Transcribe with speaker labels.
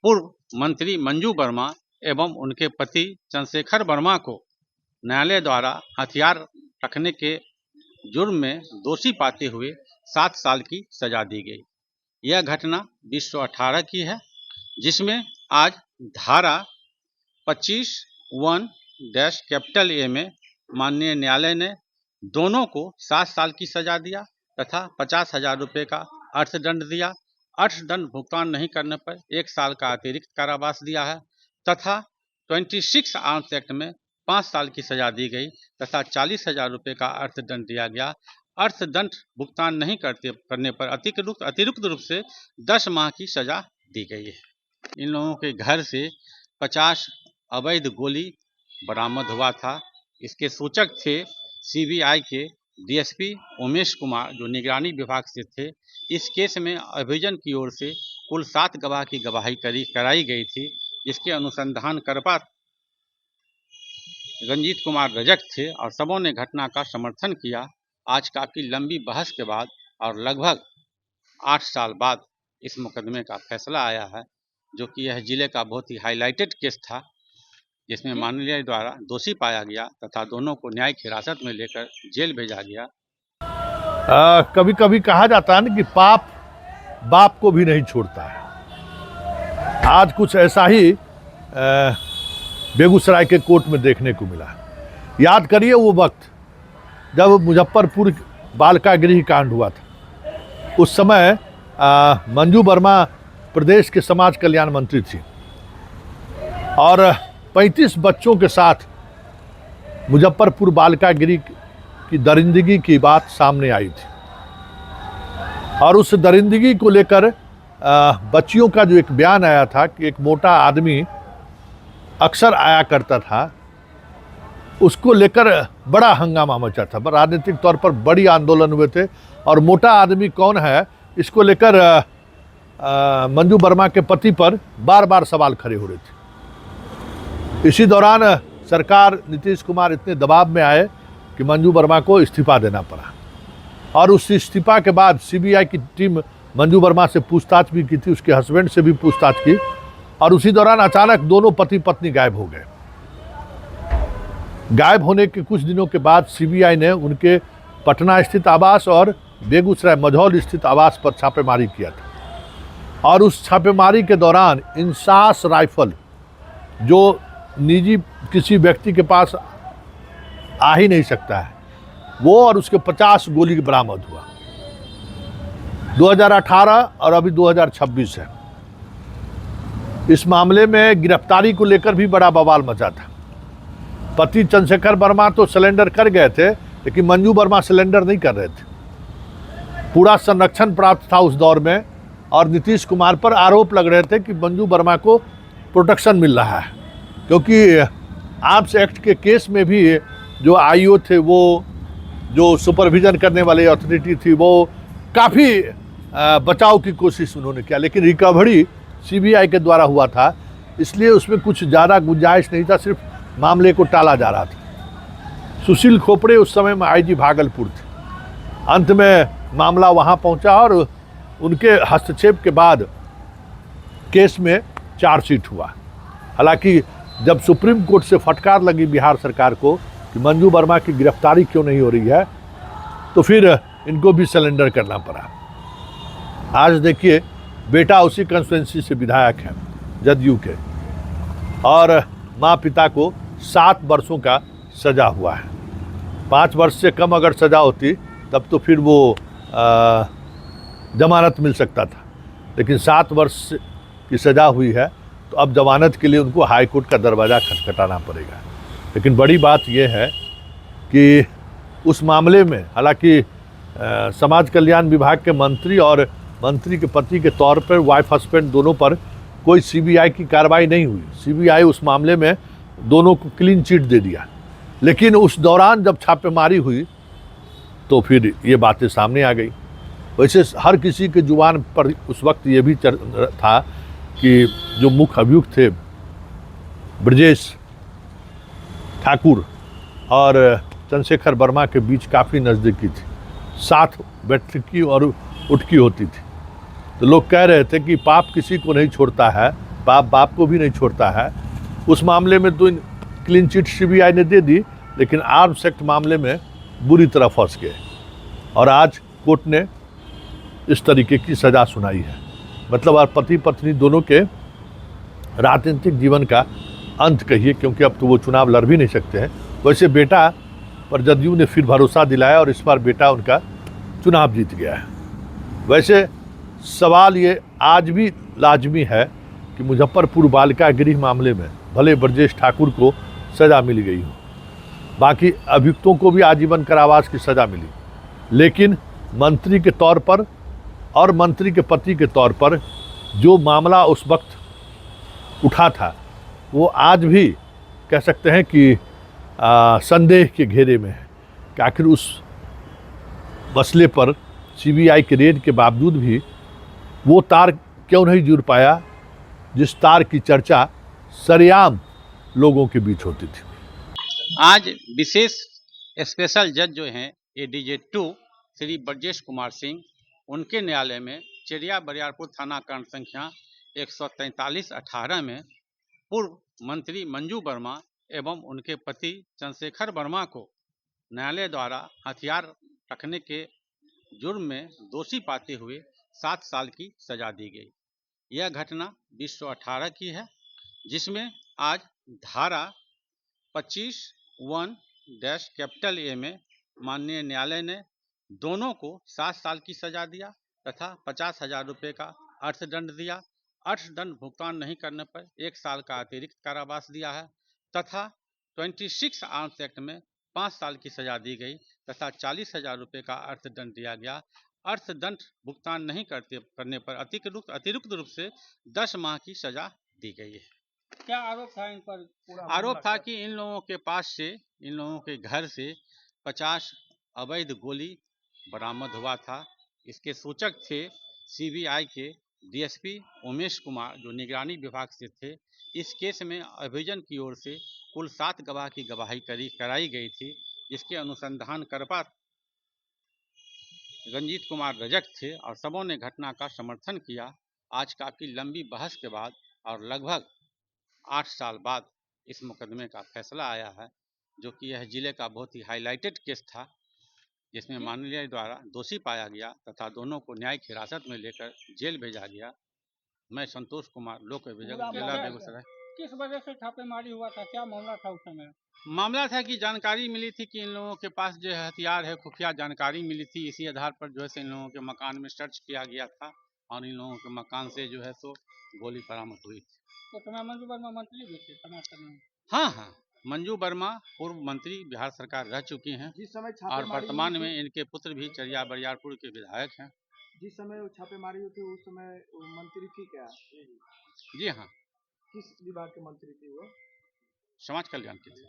Speaker 1: पूर्व मंत्री मंजू वर्मा एवं उनके पति चंद्रशेखर वर्मा को न्यायालय द्वारा हथियार रखने के जुर्म में दोषी पाते हुए 7 साल की सजा दी गई। यह घटना 2018 की है, जिसमें आज धारा 25(1) में माननीय न्यायालय ने दोनों को 7 साल की सजा दिया तथा 50,000 रुपये का अर्थदंड दिया। अर्थदंड भुगतान नहीं करने पर 1 साल का अतिरिक्त कारावास दिया है तथा 26 आर्म्स एक्ट में 5 साल की सजा दी गई तथा 40,000 रुपये का अर्थदंड दिया गया। अर्थदंड भुगतान नहीं करने पर अतिरिक्त रूप से 10 माह की सजा दी गई है। इन लोगों के घर से 50 अवैध गोली बरामद हुआ था। इसके सूचक थे सीबीआई के डीएसपी उमेश कुमार, जो निगरानी विभाग से थे। इस केस में अभियोजन की ओर से कुल 7 गवाह की गवाही कराई गई थी, जिसके अनुसंधान करता रंजीत कुमार रजक थे और सबों ने घटना का समर्थन किया। आज काफ़ी लंबी बहस के बाद और लगभग 8 साल बाद इस मुकदमे का फैसला आया है, जो कि यह जिले का बहुत ही हाईलाइटेड केस था, जिसमें माननीय द्वारा दोषी पाया गया तथा दोनों को न्यायिक हिरासत में लेकर जेल भेजा गया।
Speaker 2: कभी कभी कहा जाता है ना कि पाप बाप को भी नहीं छोड़ता है। आज कुछ ऐसा ही बेगूसराय के कोर्ट में देखने को मिला। याद करिए वो वक्त जब मुजफ्फरपुर बालिका गृह कांड हुआ था। उस समय मंजू वर्मा प्रदेश के समाज कल्याण मंत्री थी और 35 बच्चों के साथ मुजफ्फरपुर बालिका गृह की दरिंदगी की बात सामने आई थी और उस दरिंदगी को लेकर बच्चियों का जो एक बयान आया था कि एक मोटा आदमी अक्सर आया करता था, उसको लेकर बड़ा हंगामा मचा था। राजनीतिक तौर पर बड़ी आंदोलन हुए थे और मोटा आदमी कौन है इसको लेकर मंजू वर्मा के पति पर बार बार सवाल खड़े हो रहे थे। इसी दौरान सरकार नीतीश कुमार इतने दबाव में आए कि मंजू वर्मा को इस्तीफा देना पड़ा और उस इस्तीफा के बाद सीबीआई की टीम मंजू वर्मा से पूछताछ भी की थी, उसके हस्बैंड से भी पूछताछ की और उसी दौरान अचानक दोनों पति पत्नी गायब हो गए। गायब होने के कुछ दिनों के बाद सीबीआई ने उनके पटना स्थित आवास और बेगूसराय मझौल स्थित आवास पर छापेमारी किया था और उस छापेमारी के दौरान इंसास राइफल, जो निजी किसी व्यक्ति के पास आ ही नहीं सकता है, वो और उसके 50 गोली बरामद हुआ। 2018 और अभी 2026 है। इस मामले में गिरफ्तारी को लेकर भी बड़ा बवाल मचा था। पति चंद्रशेखर वर्मा तो सिलेंडर कर गए थे, लेकिन मंजू वर्मा सिलेंडर नहीं कर रहे थे। पूरा संरक्षण प्राप्त था उस दौर में और नीतीश कुमार पर आरोप लग रहे थे कि मंजू वर्मा को प्रोटेक्शन मिल रहा है, क्योंकि आर्म्स एक्ट के केस में भी जो आईओ थे, वो जो सुपरविजन करने वाली अथॉरिटी थी, वो काफ़ी बचाव की कोशिश उन्होंने किया, लेकिन रिकवरी सीबीआई के द्वारा हुआ था, इसलिए उसमें कुछ ज़्यादा गुंजाइश नहीं था, सिर्फ मामले को टाला जा रहा था। सुशील खोपड़े उस समय में आईजी भागलपुर थे। अंत में मामला वहाँ पहुँचा और उनके हस्तक्षेप के बाद केस में चार्जशीट हुआ। हालांकि जब सुप्रीम कोर्ट से फटकार लगी बिहार सरकार को कि मंजू वर्मा की गिरफ्तारी क्यों नहीं हो रही है, तो फिर इनको भी सरेंडर करना पड़ा। आज देखिए, बेटा उसी कंस्टिट्यूंसी से विधायक है जदयू के और माँ पिता को 7 वर्षों का सज़ा हुआ है। 5 वर्ष से कम अगर सज़ा होती तब तो फिर वो जमानत मिल सकता था, लेकिन 7 वर्ष की सज़ा हुई है, तो अब जमानत के लिए उनको हाई कोर्ट का दरवाज़ा खटखटाना पड़ेगा। लेकिन बड़ी बात यह है कि उस मामले में हालांकि समाज कल्याण विभाग के मंत्री और मंत्री के पति के तौर पर वाइफ हस्बैंड दोनों पर कोई सीबीआई की कार्रवाई नहीं हुई। सीबीआई उस मामले में दोनों को क्लीन चिट दे दिया, लेकिन उस दौरान जब छापेमारी हुई तो फिर ये बातें सामने आ गई। वैसे हर किसी के जुबान पर उस वक्त ये भी था कि जो मुख्य अभियुक्त थे ब्रजेश ठाकुर और चंद्रशेखर वर्मा के बीच काफ़ी नज़दीकी थी, साथ बैठकी और उठकी होती थी। तो लोग कह रहे थे कि पाप किसी को नहीं छोड़ता है, बाप बाप को भी नहीं छोड़ता है। उस मामले में तो क्लीन चिट सीबीआई ने दे दी, लेकिन आर्म्स एक्ट मामले में बुरी तरह फंस गए और आज कोर्ट ने इस तरीके की सजा सुनाई है। मतलब आज पति पत्नी दोनों के राजनीतिक जीवन का अंत कहिए, क्योंकि अब तो वो चुनाव लड़ भी नहीं सकते हैं। वैसे बेटा पर जदयू ने फिर भरोसा दिलाया और इस बार बेटा उनका चुनाव जीत गया है। वैसे सवाल ये आज भी लाजमी है कि मुजफ्फरपुर बालिका गृह मामले में भले ब्रजेश ठाकुर को सज़ा मिल गई हो, बाकी अभियुक्तों को भी आजीवन कारावास की सज़ा मिली, लेकिन मंत्री के तौर पर और मंत्री के पति के तौर पर जो मामला उस वक्त उठा था वो आज भी कह सकते हैं कि संदेह के घेरे में है कि आखिर उस मसले पर सीबीआई के रेड के बावजूद भी वो तार क्यों नहीं जुड़ पाया जिस तार की चर्चा सरेआम लोगों के बीच होती थी।
Speaker 1: आज विशेष स्पेशल जज जो हैं एडीजे 2 श्री ब्रजेश कुमार सिंह, उनके न्यायालय में चिड़िया बरियारपुर थाना कांड संख्या 143/18 में पूर्व मंत्री मंजू वर्मा एवं उनके पति चंद्रशेखर वर्मा को न्यायालय द्वारा हथियार रखने के जुर्म में दोषी पाते हुए 7 साल की सजा दी गई। यह घटना 2018 की है, जिसमें आज धारा 25(1) में माननीय न्यायालय ने दोनों को 7 साल की सजा दिया तथा 50,000 रुपये का अर्थदंड दिया। अर्थदंड भुगतान नहीं करने पर 1 साल का अतिरिक्त कारावास दिया है तथा 26 आर्म्स एक्ट में 5 साल की सजा दी गई तथा 40,000 रुपये का अर्थदंड दिया गया। अर्थदंड भुगतान नहीं करने पर अतिरिक्त रूप से 10 माह की सजा दी गई है।
Speaker 3: क्या आरोप था इन पर?
Speaker 1: आरोप था कि इन लोगों के पास से, इन लोगों के घर से 50 अवैध गोली बरामद हुआ था। इसके सूचक थे सीबीआई के डीएसपी उमेश कुमार, जो निगरानी विभाग से थे। इस केस में अभियोजन की ओर से कुल 7 गवाह की गवाही कराई गई थी, जिसके अनुसंधान करता रंजीत कुमार रजक थे और सबों ने घटना का समर्थन किया। आज काफ़ी लंबी बहस के बाद और लगभग 8 साल बाद इस मुकदमे का फैसला आया है, जो कि यह जिले का बहुत ही हाईलाइटेड केस था, जिसमें न्यायालय द्वारा दोषी पाया गया तथा दोनों को न्यायिक हिरासत में लेकर जेल भेजा गया। मैं संतोष कुमार, लोक अभियोजक, जिला बेगूसराय।
Speaker 3: किस वजह से छापेमारी हुआ था? क्या मामला था उस समय?
Speaker 1: मामला था कि जानकारी मिली थी कि इन लोगों के पास जो है हथियार है, खुफिया जानकारी मिली थी। इसी आधार पर जो है इन लोगों के मकान में सर्च किया गया था और इन लोगों के मकान से जो है सो गोली बरामद हुई थी।
Speaker 3: तो तुम्हें मंजू वर्मा मंत्री भी थे समाज में?
Speaker 1: हाँ, मंजू वर्मा पूर्व मंत्री बिहार सरकार रह चुकी हैं
Speaker 4: जिस समय
Speaker 1: और
Speaker 4: छापेमारी
Speaker 1: वर्तमान में इनके पुत्र भी चरिया बरियारपुर के विधायक हैं।
Speaker 4: जिस समय वो छापेमारी हुई थी उस समय वो मंत्री थी क्या?
Speaker 1: जी हाँ,
Speaker 4: किस विभाग के मंत्री थे वो?
Speaker 1: समाज कल्याण के थे।